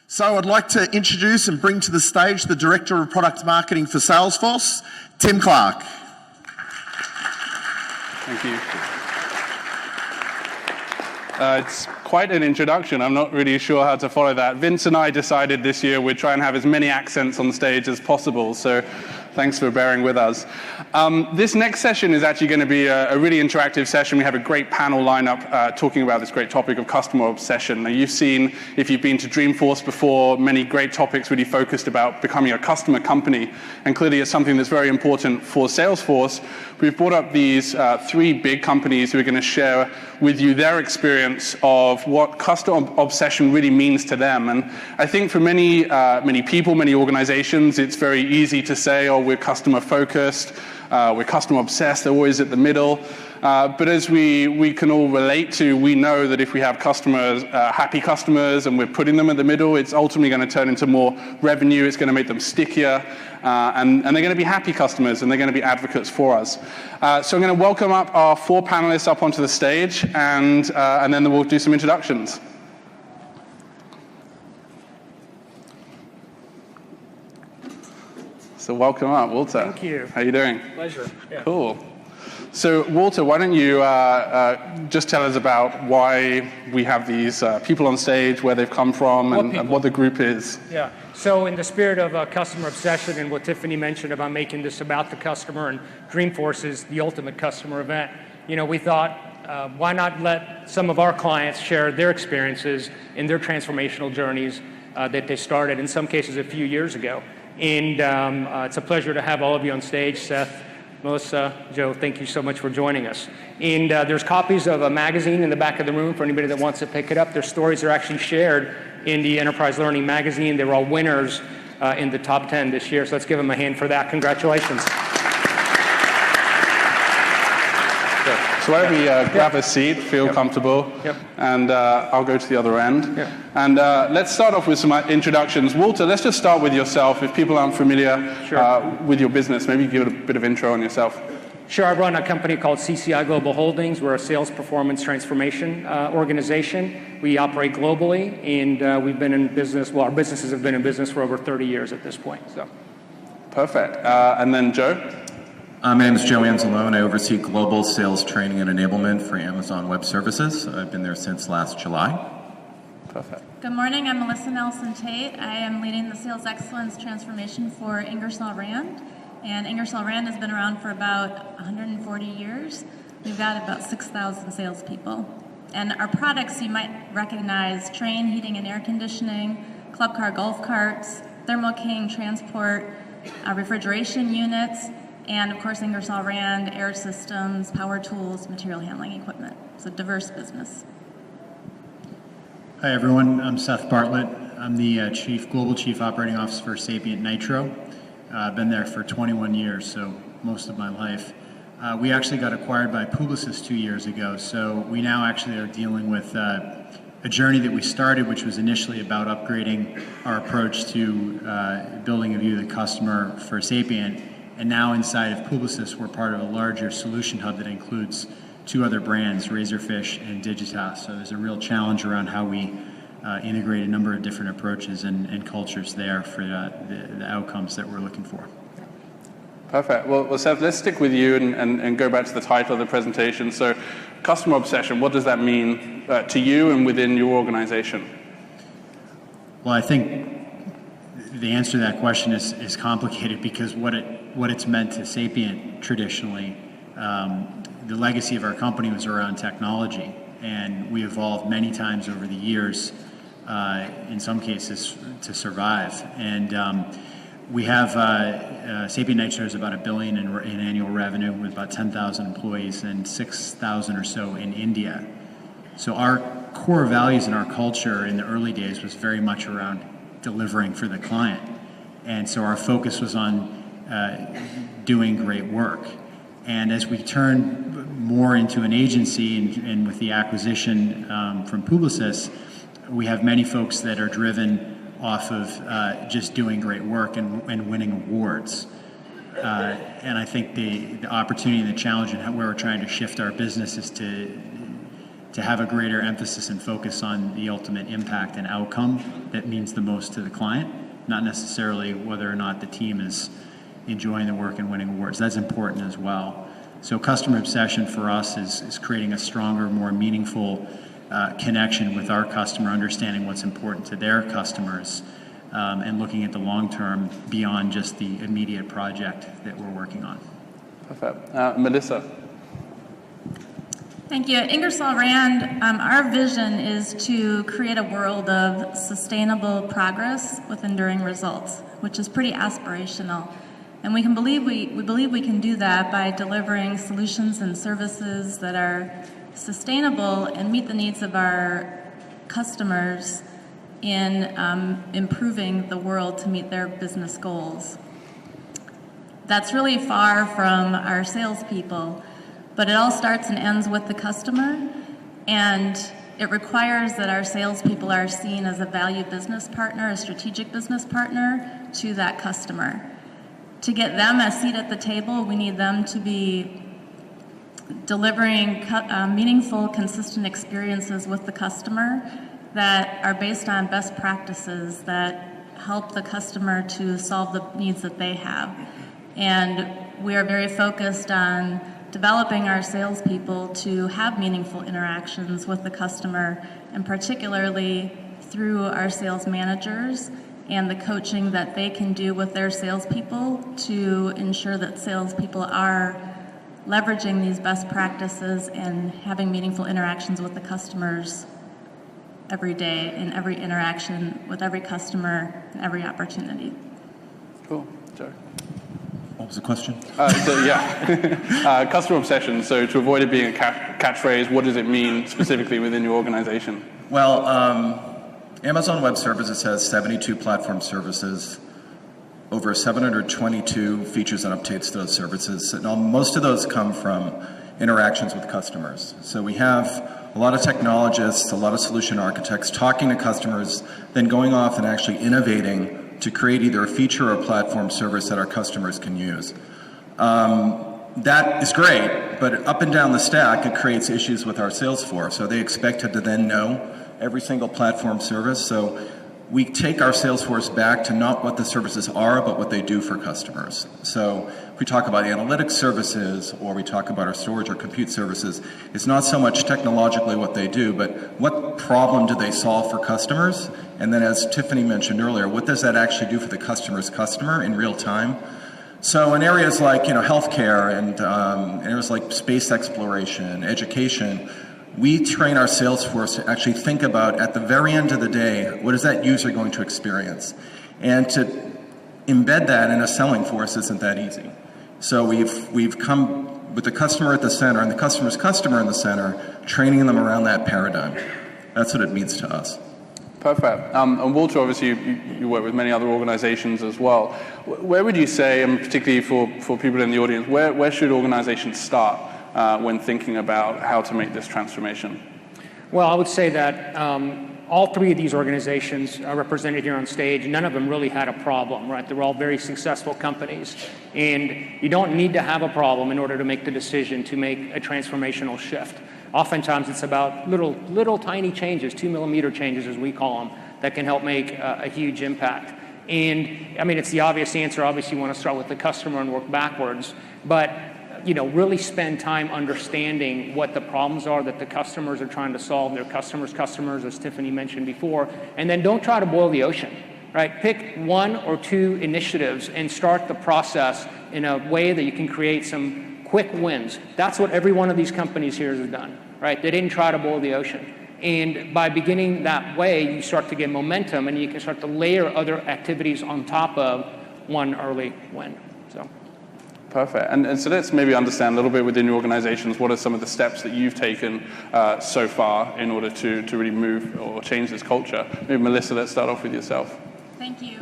So I'd like to introduce and bring to the stage the Director of Product Marketing for Salesforce, Tim Clark. Thank you. It's quite an introduction. I'm not really sure how to follow that. Vince and I decided this year we'd try and have as many accents on stage as possible, so thanks for bearing with us. This next session is actually going to be a really interactive session. We have a great panel lineup talking about this great topic of customer obsession. Now, you've seen, if you've been to Dreamforce before, many great topics really focused about becoming a customer company, and clearly it's something that's very important for Salesforce. We've brought up these three big companies who are going to share with you their experience of what customer obsession really means to them. And I think for many people, many organizations, it's very easy to say, oh, we're customer focused, we're customer obsessed, they're always at the middle. But as we can all relate to, we know that if we have customers, happy customers, and we're putting them in the middle, it's ultimately going to turn into more revenue, it's going to make them stickier, and they're going to be happy customers, and they're going to be advocates for us. So I'm going to welcome up our four panelists up onto the stage, and then we'll do some introductions. So welcome up, Walter. Thank you. How are you doing? Pleasure. Yeah. Cool. So Walter, why don't you just tell us about why we have these people on stage, where they've come from, and what the group is. Yeah. So in the spirit of customer obsession and what Tiffany mentioned about making this about the customer, and Dreamforce is the ultimate customer event, we thought, why not let some of our clients share their experiences in their transformational journeys that they started, in some cases, a few years ago. And it's a pleasure to have all of you on stage. Seth, Melissa, Joe, thank you so much for joining us. And there's copies of a magazine in the back of the room for anybody that wants to pick it up. Their stories are actually shared in the Enterprise Learning magazine. They were all winners in the top 10 this year, so let's give them a hand for that. Congratulations. So why don't we grab a seat, feel comfortable, and I'll go to the other end. And let's start off with some introductions. Walter, let's just start with yourself. If people aren't familiar with your business, maybe give it a bit of intro on yourself. Sure, I run a company called CCI Global Holdings. We're a sales performance transformation organization. We operate globally, and we've been in business, our businesses have been in business for over 30 years at this point. So. Perfect. And then Joe? My name is Joe Anzalone. I oversee global sales training and enablement for Amazon Web Services. I've been there since last July. Perfect. Good morning. I'm Melissa Nelson-Tate. I am leading the sales excellence transformation for Ingersoll Rand. And Ingersoll Rand has been around for about 140 years. We've got about 6,000 salespeople. And our products you might recognize: Train, heating and air conditioning, club car, golf carts, Thermo King transport, refrigeration units, and of course Ingersoll Rand, air systems, power tools, material handling equipment. It's a diverse business. Hi everyone, I'm Seth Bartlett. I'm the Global Chief Operating Officer for Sapient Nitro. I've been there for 21 years, so most of my life. We actually got acquired by Publicis 2 years ago, so we now actually are dealing with a journey that we started, which was initially about upgrading our approach to building a view of the customer for Sapient. And now inside of Publicis, we're part of a larger solution hub that includes two other brands, Razorfish and Digitas. So there's a real challenge around how we integrate a number of different approaches and cultures there for the outcomes that we're looking for. Perfect. Well, Seth, let's stick with you and go back to the title of the presentation. So customer obsession, what does that mean to you and within your organization? Well, I think the answer to that question is complicated, because what it's meant to Sapient traditionally, the legacy of our company was around technology, and we evolved many times over the years, in some cases to survive. And we have Sapient Nitro is about $1 billion in annual revenue, with about 10,000 employees and 6,000 or so in India. So our core values and our culture in the early days was very much around delivering for the client. And so our focus was on doing great work. And as we turn more into an agency, and with the acquisition from Publicis, we have many folks that are driven off of just doing great work and winning awards. And I think the opportunity and the challenge and where we're trying to shift our business is to to have a greater emphasis and focus on the ultimate impact and outcome that means the most to the client, not necessarily whether or not the team is enjoying the work and winning awards. That's important as well. So customer obsession for us is creating a stronger, more meaningful connection with our customer, understanding what's important to their customers, and looking at the long term beyond just the immediate project that we're working on. Perfect. Melissa. Thank you. At Ingersoll Rand, our vision is to create a world of sustainable progress with enduring results, which is pretty aspirational. And we believe we can do that by delivering solutions and services that are sustainable and meet the needs of our customers in improving the world to meet their business goals. That's really far from our salespeople, but it all starts and ends with the customer, and it requires that our salespeople are seen as a valued business partner, a strategic business partner to that customer. To get them a seat at the table, we need them to be delivering meaningful, consistent experiences with the customer that are based on best practices that help the customer to solve the needs that they have. And we are very focused on developing our salespeople to have meaningful interactions with the customer, and particularly through our sales managers and the coaching that they can do with their salespeople to ensure that salespeople are leveraging these best practices and having meaningful interactions with the customers every day, in every interaction with every customer and every opportunity. Cool. Joe. What was the question? Customer obsession. So to avoid it being a catchphrase, what does it mean specifically within your organization? Well, Amazon Web Services has 72 platform services, over 722 features and updates to those services. And most of those come from interactions with customers. So we have a lot of technologists, a lot of solution architects talking to customers, then going off and actually innovating to create either a feature or a platform service that our customers can use. That is great, but up and down the stack, it creates issues with our sales force. So they expected to then know every single platform service. So we take our sales force back to not what the services are, but what they do for customers. So if we talk about analytics services, or we talk about our storage or compute services, it's not so much technologically what they do, but what problem do they solve for customers? And then, as Tiffany mentioned earlier, what does that actually do for the customer's customer in real time? So in areas like healthcare and areas like space exploration, education, we train our sales force to actually think about, at the very end of the day, what is that user going to experience? And to embed that in a selling force isn't that easy. So we've come with the customer at the center and the customer's customer in the center, training them around that paradigm. That's what it means to us. Perfect. And Walter, obviously, you work with many other organizations as well. Where would you say, and particularly for people in the audience, where should organizations start when thinking about how to make this transformation? Well, I would say that all three of these organizations are represented here on stage. None of them really had a problem, right? They're all very successful companies. And you don't need to have a problem in order to make the decision to make a transformational shift. Oftentimes it's about little tiny changes, 2-millimeter changes as we call them, that can help make a huge impact. And I mean, it's the obvious answer. Obviously you want to start with the customer and work backwards, but really spend time understanding what the problems are that the customers are trying to solve, their customers, as Tiffany mentioned before, and then don't try to boil the ocean, right? Pick 1 or 2 initiatives and start the process in a way that you can create some quick wins. That's what every one of these companies here has done, right? They didn't try to boil the ocean. And by beginning that way, you start to get momentum and you can start to layer other activities on top of one early win. So. Perfect. And so let's maybe understand a little bit within your organizations, what are some of the steps that you've taken so far in order to really move or change this culture? Maybe Melissa, let's start off with yourself. Thank you.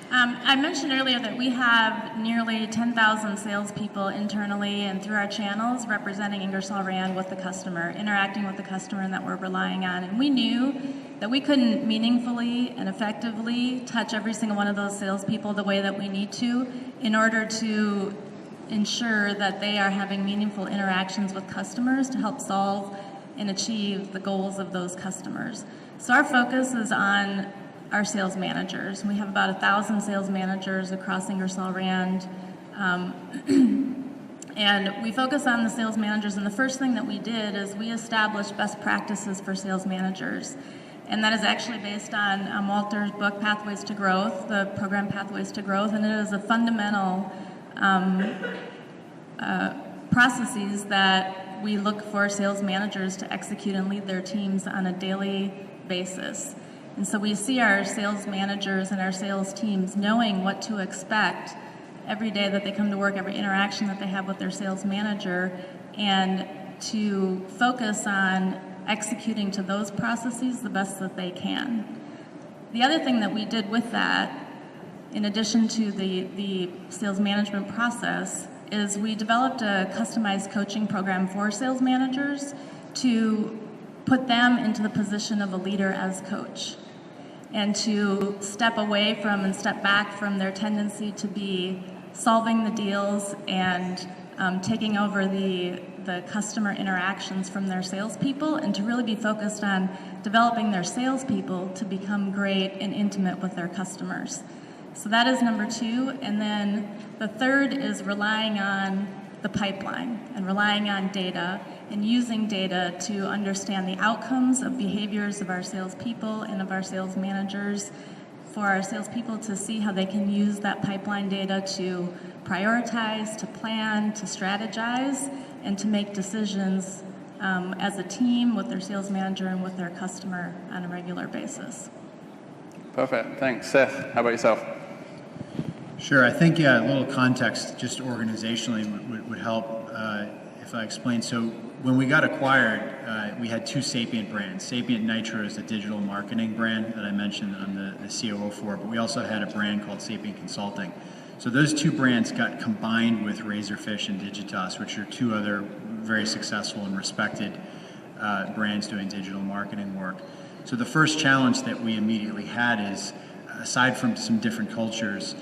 I mentioned earlier that we have nearly 10,000 salespeople internally and through our channels representing Ingersoll Rand with the customer, interacting with the customer, and that we're relying on. And we knew that we couldn't meaningfully and effectively touch every single one of those salespeople the way that we need to in order to ensure that they are having meaningful interactions with customers to help solve and achieve the goals of those customers. So our focus is on our sales managers. We have about 1,000 sales managers across Ingersoll Rand. And we focus on the sales managers, and the first thing that we did is we established best practices for sales managers. And that is actually based on Walter's book, Pathways to Growth, the program Pathways to Growth, and it is a fundamental processes that we look for sales managers to execute and lead their teams on a daily basis. And so we see our sales managers and our sales teams knowing what to expect every day that they come to work, every interaction that they have with their sales manager, and to focus on executing to those processes the best that they can. The other thing that we did with that, in addition to the sales management process, is we developed a customized coaching program for sales managers to put them into the position of a leader as coach, and to step away from and step back from their tendency to be solving the deals and taking over the customer interactions from their salespeople, and to really be focused on developing their salespeople to become great and intimate with their customers. So that is number 2. And then the third is relying on the pipeline and relying on data and using data to understand the outcomes of behaviors of our salespeople and of our sales managers, for our salespeople to see how they can use that pipeline data to prioritize, to plan, to strategize, and to make decisions as a team with their sales manager and with their customer on a regular basis. Perfect. Thanks. Seth, how about yourself? Sure. I think a little context just organizationally would help if I explain. So when we got acquired, we had 2 Sapient brands. Sapient Nitro is a digital marketing brand that I mentioned that I'm the COO for, but we also had a brand called Sapient Consulting. So those 2 brands got combined with Razorfish and Digitas, which are 2 other very successful and respected brands doing digital marketing work. So the first challenge that we immediately had is, aside from some different cultures,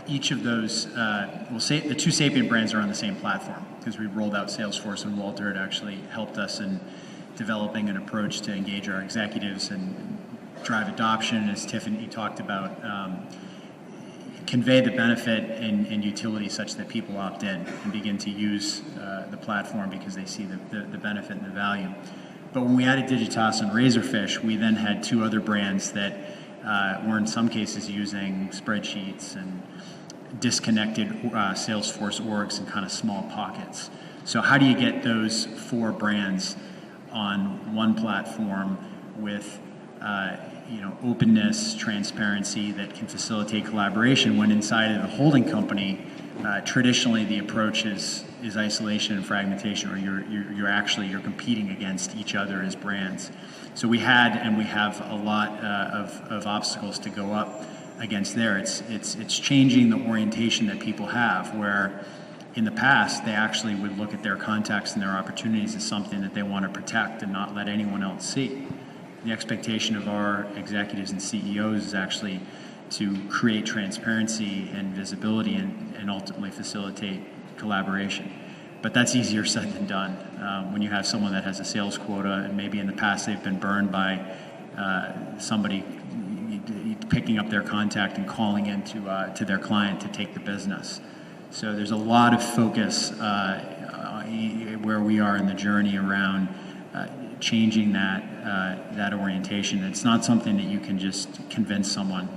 each of those, the 2 Sapient brands are on the same platform, because we rolled out Salesforce, and Walter had actually helped us in developing an approach to engage our executives and drive adoption, as Tiffany talked about, convey the benefit and utility such that people opt in and begin to use the platform because they see the benefit and the value. But when we added Digitas and Razorfish, we then had 2 other brands that were in some cases using spreadsheets and disconnected Salesforce orgs in kind of small pockets. So how do you get those 4 brands on one platform with openness, transparency that can facilitate collaboration, when inside of the holding company, traditionally the approach is isolation and fragmentation, or you're competing against each other as brands. So we had and we have a lot of obstacles to go up against there. It's changing the orientation that people have, where in the past they actually would look at their contacts and their opportunities as something that they want to protect and not let anyone else see. The expectation of our executives and CEOs is actually to create transparency and visibility and ultimately facilitate collaboration. But that's easier said than done. When you have someone that has a sales quota, and maybe in the past they've been burned by somebody picking up their contact and calling in to their client to take the business. So there's a lot of focus where we are in the journey around changing that orientation. It's not something that you can just convince someone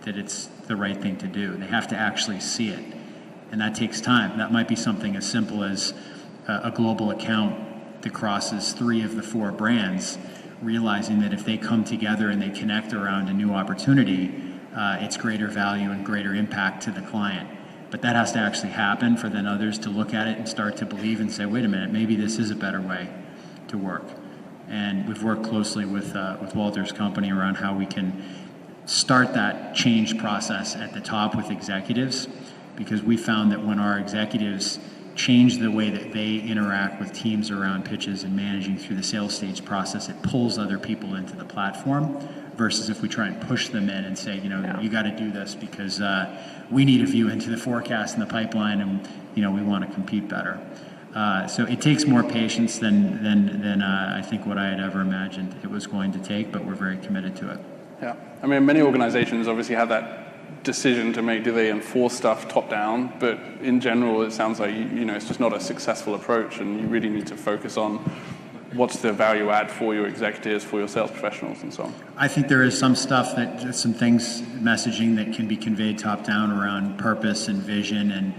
that it's the right thing to do. They have to actually see it, and that takes time. That might be something as simple as a global account that crosses 3 of the 4 brands, realizing that if they come together and they connect around a new opportunity, it's greater value and greater impact to the client. But that has to actually happen for then others to look at it and start to believe and say, wait a minute, maybe this is a better way to work. And we've worked closely with Walter's company around how we can start that change process at the top with executives, because we found that when our executives change the way that they interact with teams around pitches and managing through the sales stage process, it pulls other people into the platform, versus if we try and push them in and say, you got to do this because we need a view into the forecast and the pipeline, and we want to compete better. So it takes more patience than I think what I had ever imagined it was going to take, but we're very committed to it. Yeah, I mean, many organizations obviously have that decision to make. Do they enforce stuff top down? But in general, it sounds like it's just not a successful approach, and you really need to focus on what's the value add for your executives, for your sales professionals, and so on. I think there is some stuff some things, messaging that can be conveyed top down around purpose and vision and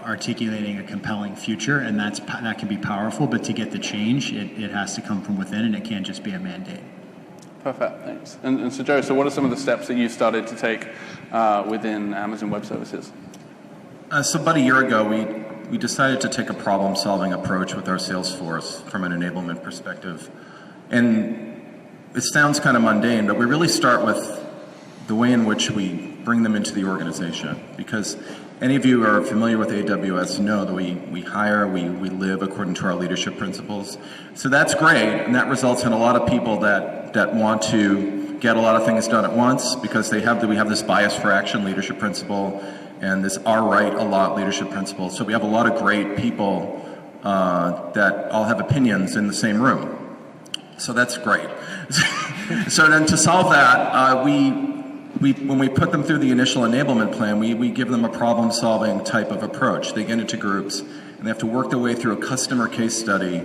articulating a compelling future, and that can be powerful. But to get the change, it has to come from within, and it can't just be a mandate. Perfect, thanks. And so Joe, so what are some of the steps that you started to take within Amazon Web Services? So about a year ago, we decided to take a problem-solving approach with our sales force from an enablement perspective. And it sounds kind of mundane, but we really start with the way in which we bring them into the organization. Because any of you who are familiar with AWS know that we hire, we live according to our leadership principles. So that's great, and that results in a lot of people that want to get a lot of things done at once because we have this bias for action leadership principle and this our right a lot leadership principle. So we have a lot of great people that all have opinions in the same room. So that's great. So then to solve that, when we put them through the initial enablement plan, we give them a problem-solving type of approach. They get into groups, and they have to work their way through a customer case study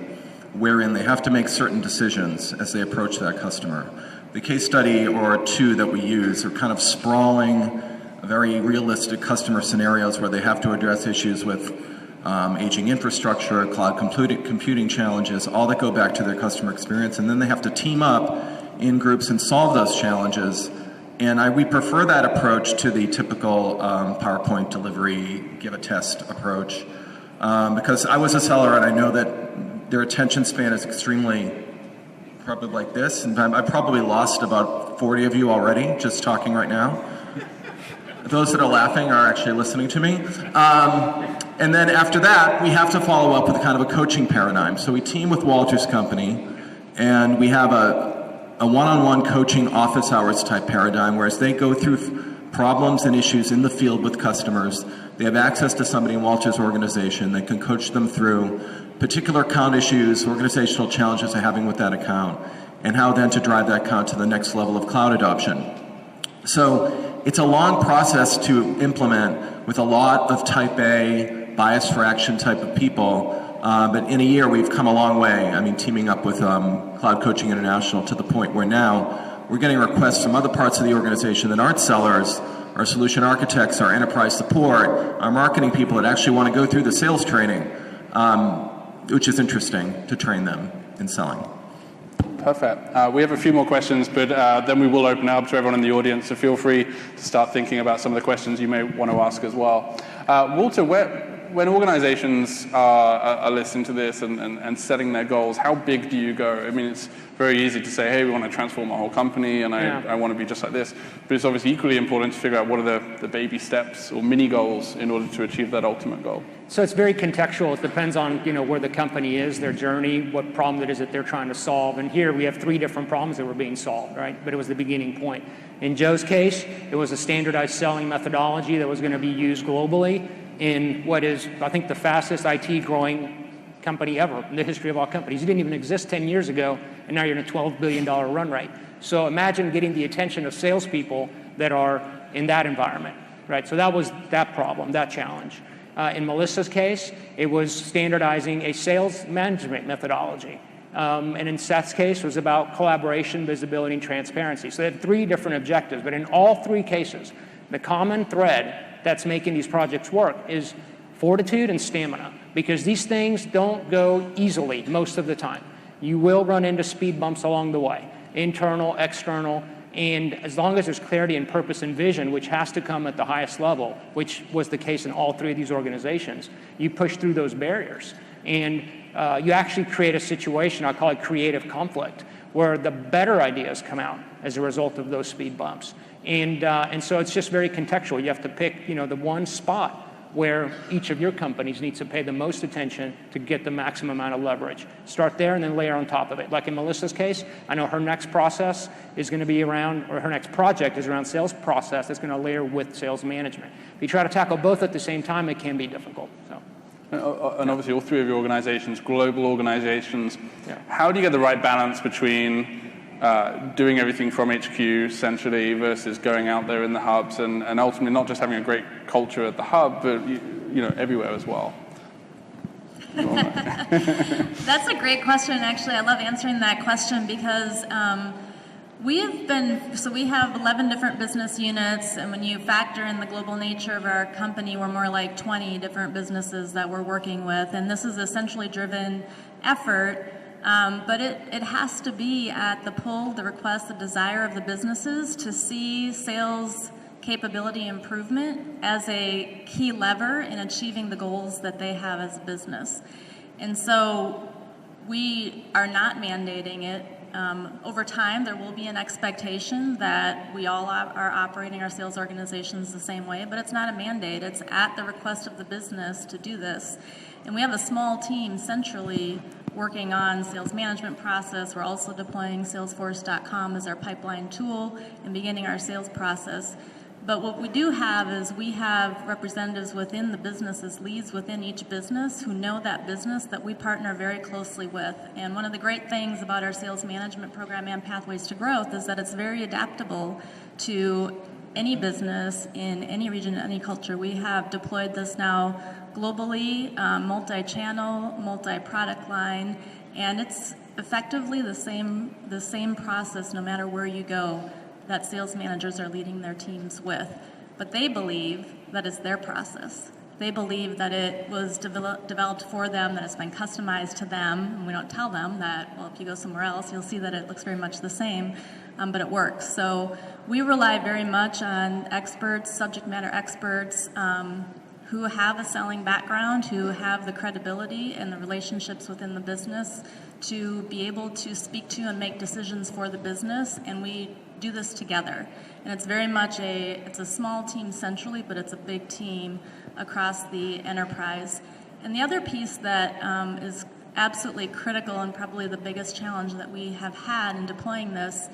wherein they have to make certain decisions as they approach that customer. The case study or two that we use are kind of sprawling, very realistic customer scenarios where they have to address issues with aging infrastructure, cloud computing challenges, all that go back to their customer experience, and then they have to team up in groups and solve those challenges. And we prefer that approach to the typical PowerPoint delivery, give a test approach, because I was a seller and I know that their attention span is extremely, probably like this, and I probably lost about 40 of you already just talking right now. Those that are laughing are actually listening to me. And then after that, we have to follow up with kind of a coaching paradigm. So we team with Walter's company, and we have a one-on-one coaching office hours type paradigm, whereas they go through problems and issues in the field with customers. They have access to somebody in Walter's organization that can coach them through particular account issues, organizational challenges they're having with that account, and how then to drive that account to the next level of cloud adoption. So it's a long process to implement with a lot of type A, bias for action type of people. But in a year, we've come a long way. I mean, teaming up with Cloud Coaching International to the point where now we're getting requests from other parts of the organization that aren't sellers, our solution architects, our enterprise support, our marketing people that actually want to go through the sales training, which is interesting to train them in selling. Perfect. We have a few more questions, but then we will open up to everyone in the audience, so feel free to start thinking about some of the questions you may want to ask as well. Walter, when organizations are listening to this and setting their goals, how big do you go? I mean, it's very easy to say, hey, we want to transform our whole company, and I want to be just like this. But it's obviously equally important to figure out what are the baby steps or mini goals in order to achieve that ultimate goal. So it's very contextual. It depends on where the company is, their journey, what problem it is that they're trying to solve. And here we have 3 different problems that were being solved, right? But it was the beginning point. In Joe's case, it was a standardized selling methodology that was going to be used globally in what is, I think, the fastest IT growing company ever in the history of all companies. You didn't even exist 10 years ago, and now you're in a $12 billion run rate. So imagine getting the attention of salespeople that are in that environment, right? So that was that problem, that challenge. In Melissa's case, it was standardizing a sales management methodology. And in Seth's case, it was about collaboration, visibility, and transparency. So they had 3 different objectives, but in all 3 cases, the common thread that's making these projects work is fortitude and stamina, because these things don't go easily most of the time. You will run into speed bumps along the way, internal, external, and as long as there's clarity and purpose and vision, which has to come at the highest level, which was the case in all 3 of these organizations, you push through those barriers. And you actually create a situation, I call it creative conflict, where the better ideas come out as a result of those speed bumps. And so it's just very contextual. You have to pick, the one spot where each of your companies needs to pay the most attention to get the maximum amount of leverage. Start there and then layer on top of it. Like in Melissa's case, I know her next process is going to be around, or her next project is around sales process that's going to layer with sales management. If you try to tackle both at the same time, it can be difficult. So. And obviously all three of your organizations, global organizations, how do you get the right balance between doing everything from HQ centrally versus going out there in the hubs and ultimately not just having a great culture at the hub, but everywhere as well? That's a great question, actually. I love answering that question because we have 11 different business units, and when you factor in the global nature of our company, we're more like 20 different businesses that we're working with, and this is a centrally driven effort, but it has to be at the pull, the request, the desire of the businesses to see sales capability improvement as a key lever in achieving the goals that they have as a business. And so we are not mandating it. Over time, there will be an expectation that we all are operating our sales organizations the same way, but it's not a mandate. It's at the request of the business to do this. And we have a small team centrally working on sales management process. We're also deploying Salesforce.com as our pipeline tool and beginning our sales process. But what we do have is we have representatives within the businesses, leads within each business who know that business that we partner very closely with. And one of the great things about our sales management program and Pathways to Growth is that it's very adaptable to any business in any region, any culture. We have deployed this now globally, multi-channel, multi-product line, and it's effectively the same process no matter where you go that sales managers are leading their teams with. But they believe that it's their process. They believe that it was developed for them, that it's been customized to them, and we don't tell them that, well, if you go somewhere else, you'll see that it looks very much the same, but it works. So we rely very much on experts, subject matter experts, who have a selling background, who have the credibility and the relationships within the business to be able to speak to and make decisions for the business, and we do this together. And it's very much it's a small team centrally, but it's a big team across the enterprise. And the other piece that is absolutely critical and probably the biggest challenge that we have had in deploying this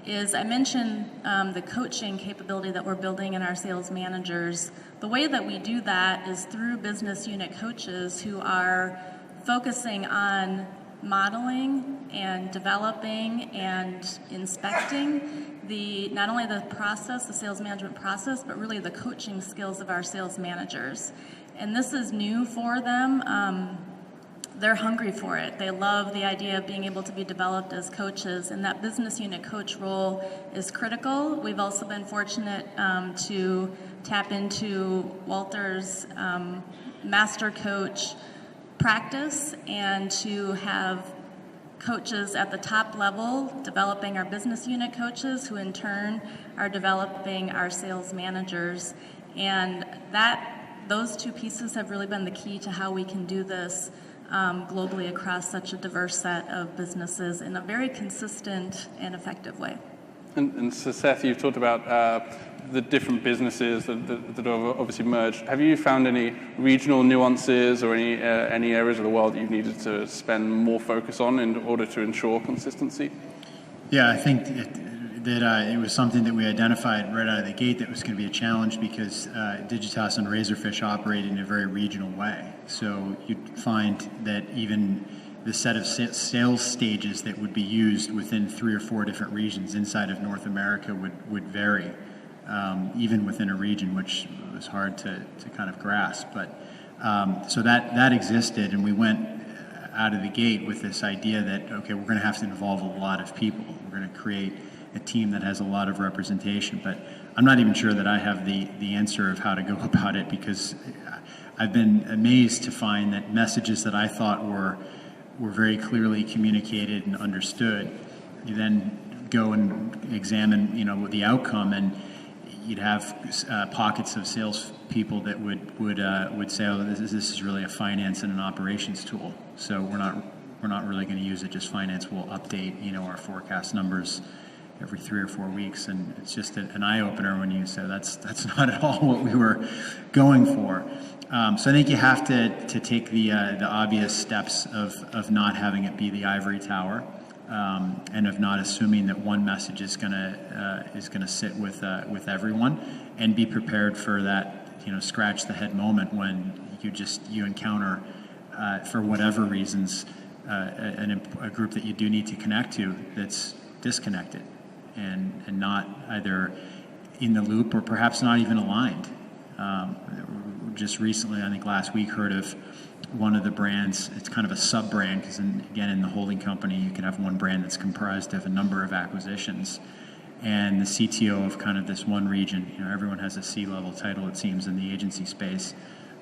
is I mentioned the coaching capability that we're building in our sales managers. The way that we do that is through business unit coaches who are focusing on modeling and developing and inspecting not only the process, the sales management process, but really the coaching skills of our sales managers. And this is new for them. They're hungry for it. They love the idea of being able to be developed as coaches, and that business unit coach role is critical. We've also been fortunate to tap into Walter's master coach practice and to have coaches at the top level developing our business unit coaches who in turn are developing our sales managers. And those two pieces have really been the key to how we can do this globally across such a diverse set of businesses in a very consistent and effective way. And so Seth, you've talked about the different businesses that have obviously merged. Have you found any regional nuances or any areas of the world that you've needed to spend more focus on in order to ensure consistency? Yeah, I think that it was something that we identified right out of the gate that was going to be a challenge because Digitas and Razorfish operate in a very regional way. So you'd find that even the set of sales stages that would be used within 3 or 4 different regions inside of North America would vary, even within a region, which was hard to kind of grasp. But so that existed, and we went out of the gate with this idea that, okay, we're going to have to involve a lot of people. We're going to create a team that has a lot of representation. But I'm not even sure that I have the answer of how to go about it, because I've been amazed to find that messages that I thought were very clearly communicated and understood, you then go and examine, the outcome, and you'd have pockets of salespeople that would say, "Oh, this is really a finance and an operations tool. So we're not really going to use it. Just finance will update, our forecast numbers every 3 or 4 weeks." And it's just an eye opener when you say that's not at all what we were going for. So I think you have to take the obvious steps of not having it be the ivory tower, and of not assuming that one message is gonna sit with everyone, and be prepared for that scratch the head moment when you encounter, for whatever reasons, a group that you do need to connect to that's disconnected and not either in the loop or perhaps not even aligned. Just recently, I think last week, heard of one of the brands. It's kind of a sub-brand because, again, in the holding company, you can have one brand that's comprised of a number of acquisitions. And the CTO of kind of this one region, everyone has a C-level title, it seems, in the agency space,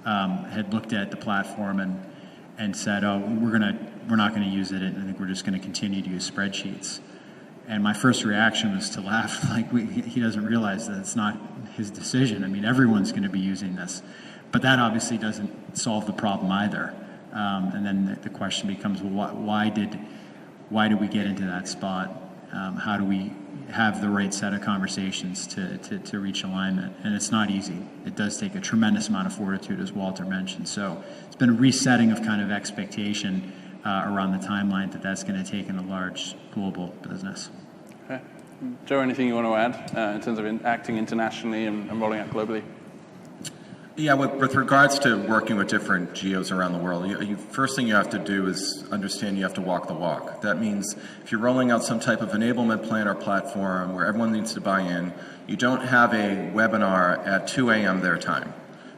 had looked at the platform and said, "Oh, we're not going to use it. I think we're just going to continue to use spreadsheets." And my first reaction was to laugh, like he doesn't realize that it's not his decision. I mean, everyone's going to be using this, but that obviously doesn't solve the problem either. And then the question becomes, well, why did we get into that spot? How do we have the right set of conversations to reach alignment? And it's not easy. It does take a tremendous amount of fortitude, as Walter mentioned. So it's been a resetting of kind of expectation around the timeline that's going to take in a large global business. Okay. Joe, anything you want to add in terms of acting internationally and rolling out globally? Yeah, with regards to working with different geos around the world, first thing you have to do is understand you have to walk the walk. That means if you're rolling out some type of enablement plan or platform where everyone needs to buy in, you don't have a webinar at 2 a.m. their time,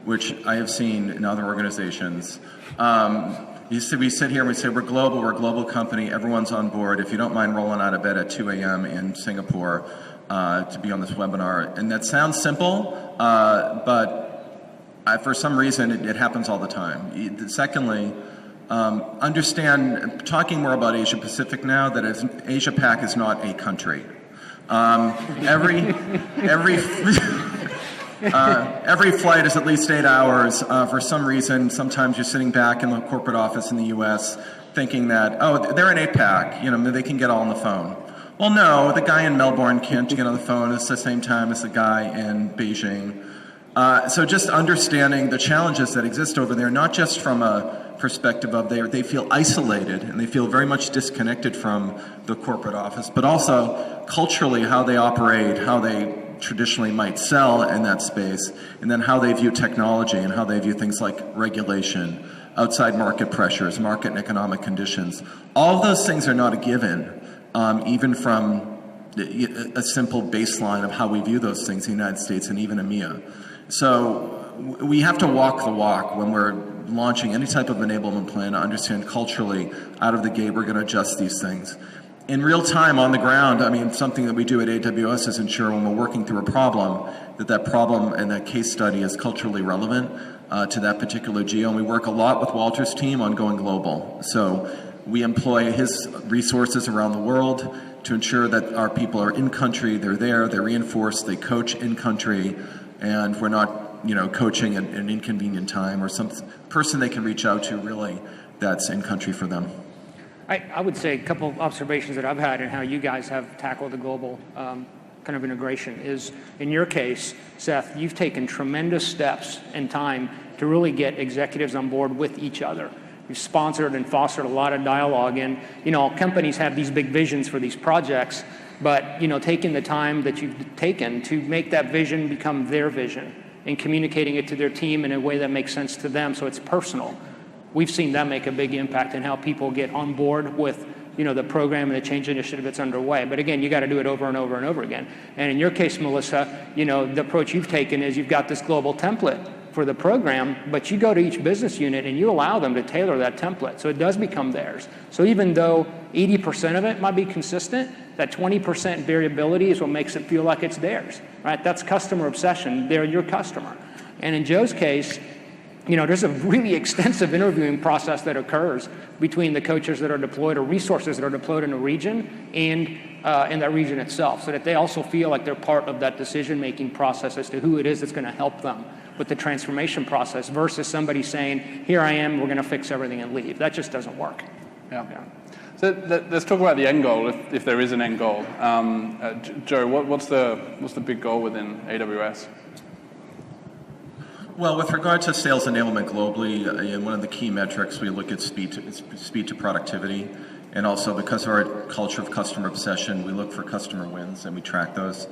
which I have seen in other organizations. We sit here and we say, we're a global company, everyone's on board. If you don't mind rolling out of bed at 2 a.m. in Singapore to be on this webinar. And that sounds simple, but for some reason, it happens all the time. Secondly, understand, talking more about Asia Pacific now, that Asia Pac is not a country. Every flight is at least 8 hours. For some reason, sometimes you're sitting back in the corporate office in the U.S. thinking that, oh, they're in APAC, they can get all on the phone. Well, no, the guy in Melbourne can't get on the phone at the same time as the guy in Beijing. So just understanding the challenges that exist over there, not just from a perspective of they feel isolated and they feel very much disconnected from the corporate office, but also culturally how they operate, how they traditionally might sell in that space, and then how they view technology and how they view things like regulation, outside market pressures, market and economic conditions. All of those things are not a given, even from a simple baseline of how we view those things in the United States and even EMEA. So we have to walk the walk when we're launching any type of enablement plan to understand culturally out of the gate we're going to adjust these things. In real time on the ground, I mean, something that we do at AWS is ensure when we're working through a problem, that problem and that case study is culturally relevant to that particular geo. And we work a lot with Walter's team on going global. So we employ his resources around the world to ensure that our people are in country, they're there, they're reinforced, they coach in country, and we're not, coaching at an inconvenient time or some person they can reach out to really that's in country for them. I would say a couple of observations that I've had in how you guys have tackled the global kind of integration is, in your case, Seth, you've taken tremendous steps and time to really get executives on board with each other. You've sponsored and fostered a lot of dialogue, and companies have these big visions for these projects, but taking the time that you've taken to make that vision become their vision and communicating it to their team in a way that makes sense to them, so it's personal. We've seen that make a big impact in how people get on board with the program and the change initiative that's underway. But again, you got to do it over and over and over again. And in your case, Melissa, the approach you've taken is you've got this global template for the program, but you go to each business unit and you allow them to tailor that template, so it does become theirs. So even though 80% of it might be consistent, that 20% variability is what makes it feel like it's theirs, right? That's customer obsession. They're your customer. And in Joe's case, there's a really extensive interviewing process that occurs between the coaches that are deployed or resources that are deployed in a region and in that region itself, so that they also feel like they're part of that decision-making process as to who it is that's going to help them with the transformation process versus somebody saying, here I am, we're going to fix everything and leave. That just doesn't work. Yeah. So let's talk about the end goal, if there is an end goal. Joe, what's the big goal within AWS? Well, with regard to sales enablement globally, one of the key metrics we look at speed to productivity, and also because of our culture of customer obsession, we look for customer wins and we track those.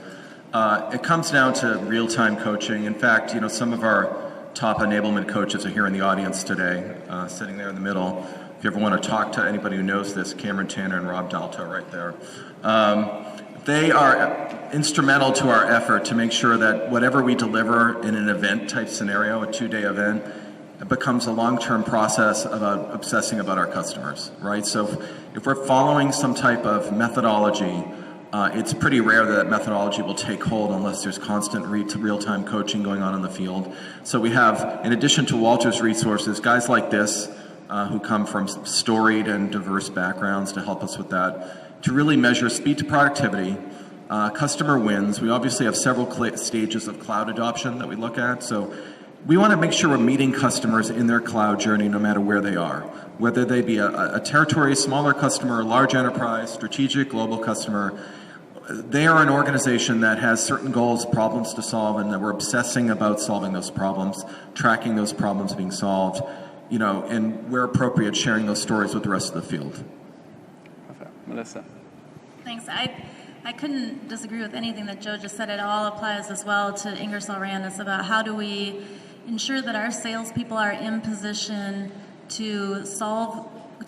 It comes down to real-time coaching. In fact, some of our top enablement coaches are here in the audience today, sitting there in the middle. If you ever want to talk to anybody who knows this, Cameron Tanner and Rob Dalto right there. They are instrumental to our effort to make sure that whatever we deliver in an event type scenario, a 2-day event, it becomes a long-term process about obsessing about our customers, right? So if we're following some type of methodology, it's pretty rare that methodology will take hold unless there's constant real-time coaching going on in the field. So we have, in addition to Walter's resources, guys like this who come from storied and diverse backgrounds to help us with that, to really measure speed to productivity, customer wins. We obviously have several stages of cloud adoption that we look at. So we want to make sure we're meeting customers in their cloud journey no matter where they are, whether they be a territory, smaller customer, large enterprise, strategic, global customer. They are an organization that has certain goals, problems to solve, and that we're obsessing about solving those problems, tracking those problems being solved, and where appropriate, sharing those stories with the rest of the field. Perfect. Melissa. Thanks. I couldn't disagree with anything that Joe just said. It all applies as well to Ingersoll Rand. It's about how do we ensure that our salespeople are in position to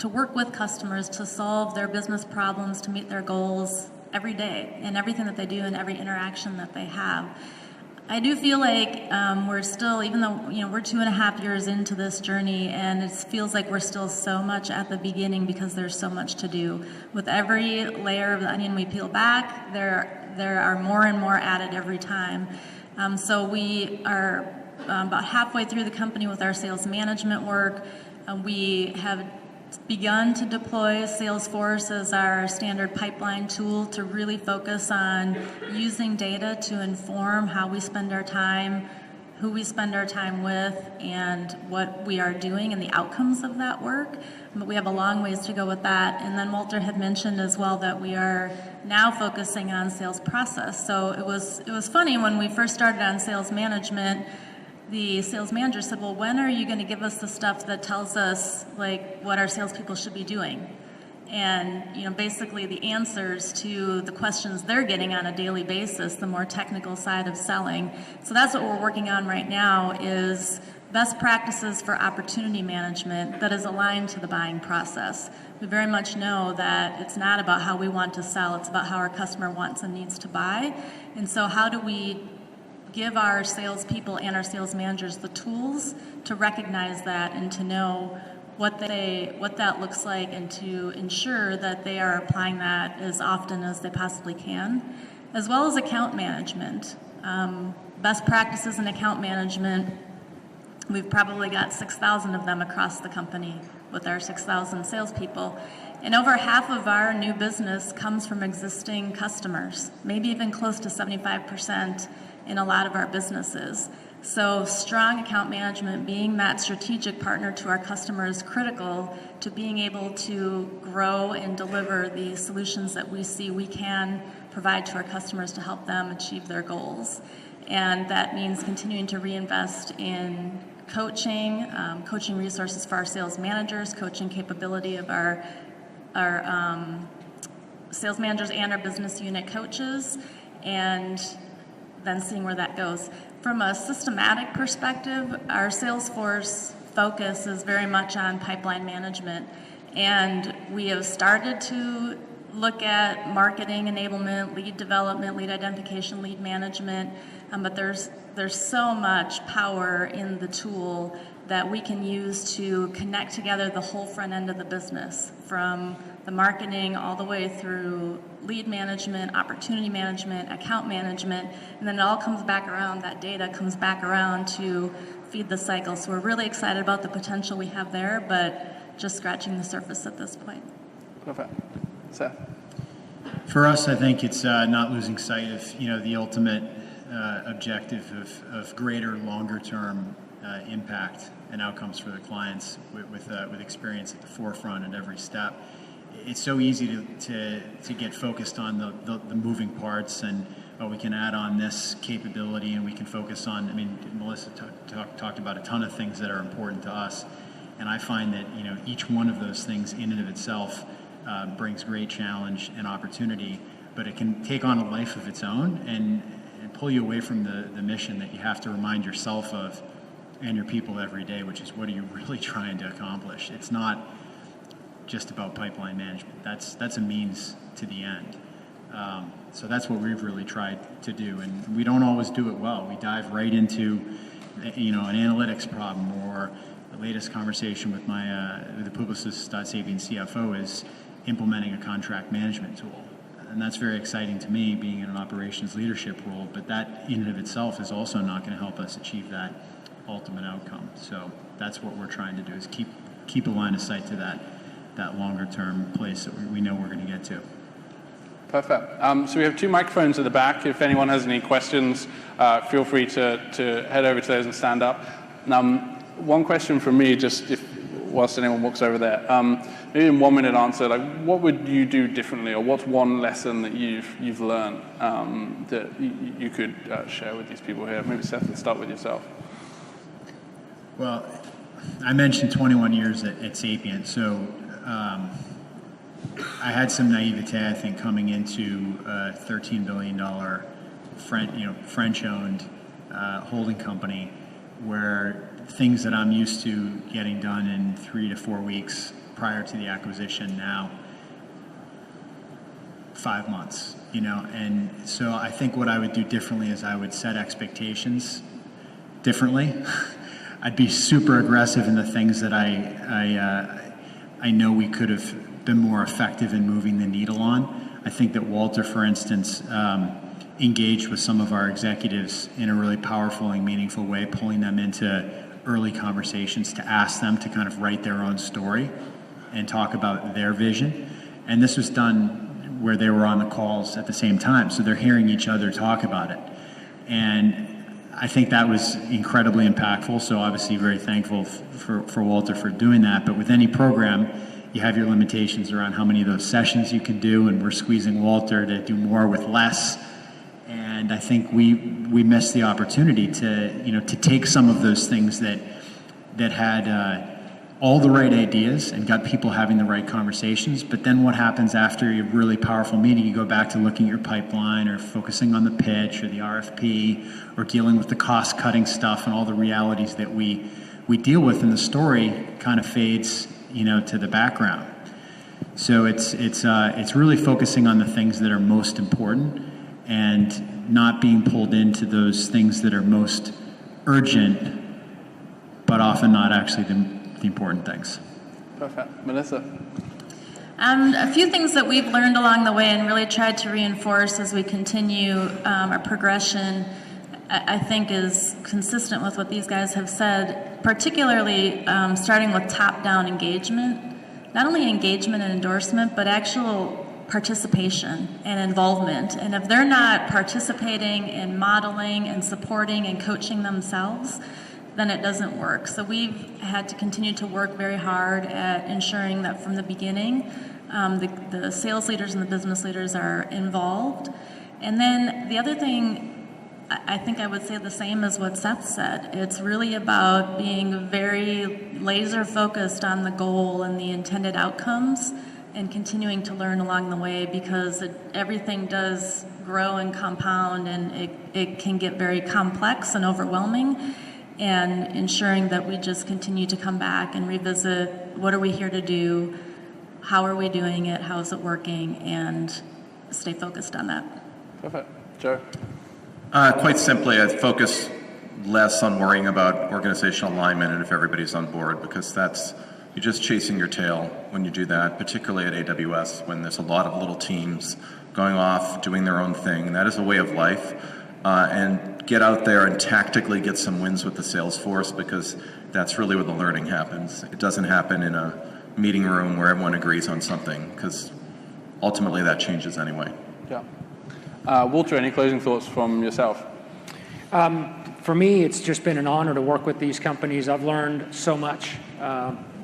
work with customers, to solve their business problems, to meet their goals every day in everything that they do and every interaction that they have. I do feel like we're still, even though we're 2.5 years into this journey, and it feels like we're still so much at the beginning because there's so much to do. With every layer of the onion we peel back, there are more and more added every time. So we are about halfway through the company with our sales management work. We have begun to deploy Salesforce as our standard pipeline tool to really focus on using data to inform how we spend our time, who we spend our time with, and what we are doing and the outcomes of that work. But we have a long ways to go with that. And then Walter had mentioned as well that we are now focusing on sales process. So it was funny when we first started on sales management. The sales manager said, well, when are you going to give us the stuff that tells us like what our salespeople should be doing? And basically the answers to the questions they're getting on a daily basis, the more technical side of selling. So that's what we're working on right now is best practices for opportunity management that is aligned to the buying process. We very much know that it's not about how we want to sell, it's about how our customer wants and needs to buy. And so how do we give our salespeople and our sales managers the tools to recognize that and to know what that looks like and to ensure that they are applying that as often as they possibly can, as well as account management. Best practices in account management, we've probably got 6,000 of them across the company with our 6,000 salespeople. And over half of our new business comes from existing customers, maybe even close to 75% in a lot of our businesses. So strong account management, being that strategic partner to our customers, is critical to being able to grow and deliver the solutions that we see we can provide to our customers to help them achieve their goals. And that means continuing to reinvest in coaching, coaching resources for our sales managers, coaching capability of our sales managers and our business unit coaches, and then seeing where that goes. From a systematic perspective, our Salesforce focus is very much on pipeline management. And we have started to look at marketing enablement, lead development, lead identification, lead management, but there's so much power in the tool that we can use to connect together the whole front end of the business, from the marketing all the way through lead management, opportunity management, account management, and then it all comes back around, that data comes back around to feed the cycle. So we're really excited about the potential we have there, but just scratching the surface at this point. Perfect. Seth? For us, I think it's not losing sight of the ultimate objective of greater, longer-term impact and outcomes for the clients with experience at the forefront at every step. It's so easy to get focused on the moving parts, and we can add on this capability and we can focus on, Melissa talked about a ton of things that are important to us, and I find that each one of those things in and of itself brings great challenge and opportunity, but it can take on a life of its own and pull you away from the mission that you have to remind yourself of and your people every day, which is what are you really trying to accomplish. It's not just about pipeline management. That's a means to the end. So that's what we've really tried to do, and we don't always do it well. We dive right into, an analytics problem, or the latest conversation with the Publicis.Sapient CFO is implementing a contract management tool, and that's very exciting to me, being in an operations leadership role. But that in and of itself is also not going to help us achieve that ultimate outcome. So that's what we're trying to do, is keep a line of sight to that longer term place that we know we're going to get to. Perfect. So we have 2 microphones at the back. If anyone has any questions, feel free to head over to those and stand up. One question from me, just whilst anyone walks over there, maybe in 1-minute answer, like what would you do differently, or what's one lesson that you've learned that you could share with these people here? Maybe Seth, let's start with yourself. Well, I mentioned 21 years at Sapient, so I had some naivete, I think, coming into a $13 billion French-owned holding company, where things that I'm used to getting done in 3 to 4 weeks prior to the acquisition, now 5 months, and so I think what I would do differently is I would set expectations differently. I'd be super aggressive in the things that I know we could have been more effective in moving the needle on. I think that Walter, for instance, engaged with some of our executives in a really powerful and meaningful way, pulling them into early conversations to ask them to kind of write their own story and talk about their vision. And this was done where they were on the calls at the same time, so they're hearing each other talk about it. And I think that was incredibly impactful, so obviously very thankful for Walter for doing that. But with any program, you have your limitations around how many of those sessions you can do, and we're squeezing Walter to do more with less. And I think we missed the opportunity to take some of those things that had all the right ideas and got people having the right conversations. But then what happens after a really powerful meeting? You go back to looking at your pipeline, or focusing on the pitch or the RFP, or dealing with the cost-cutting stuff and all the realities that we deal with, and the story kind of fades to the background. So it's really focusing on the things that are most important, and not being pulled into those things that are most urgent, but often not actually the important things. Perfect. Melissa? A few things that we've learned along the way and really tried to reinforce as we continue our progression, I think is consistent with what these guys have said, particularly starting with top-down engagement. Not only engagement and endorsement, but actual participation and involvement. And if they're not participating in modeling and supporting and coaching themselves, then it doesn't work. So we've had to continue to work very hard at ensuring that from the beginning, the sales leaders and the business leaders are involved. And then the other thing, I think I would say the same as what Seth said. It's really about being very laser focused on the goal and the intended outcomes, and continuing to learn along the way, because everything does grow and compound, and it can get very complex and overwhelming. And ensuring that we just continue to come back and revisit, what are we here to do, how are we doing it, how is it working, and stay focused on that. Perfect. Joe? Quite simply, I'd focus less on worrying about organizational alignment and if everybody's on board, because you're just chasing your tail when you do that, particularly at AWS, when there's a lot of little teams going off, doing their own thing. That is a way of life. And get out there and tactically get some wins with the sales force, because that's really where the learning happens. It doesn't happen in a meeting room where everyone agrees on something, because ultimately that changes anyway. Yeah. Walter, any closing thoughts from yourself? For me, it's just been an honor to work with these companies. I've learned so much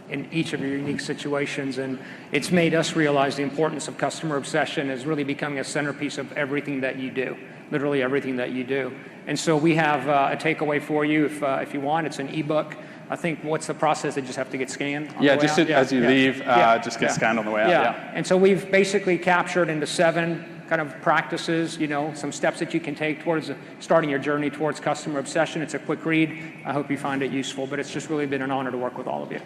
in each of your unique situations, and it's made us realize the importance of customer obsession as really becoming a centerpiece of everything that you do, literally everything that you do. And so we have a takeaway for you if you want. It's an ebook. I think, what's the process? They just have to get scanned on the way just out? as you leave, just get scanned on the way out. And so we've basically captured into 7 kind of practices, some steps that you can take towards starting your journey towards customer obsession. It's a quick read. I hope you find it useful, but it's just really been an honor to work with all of you.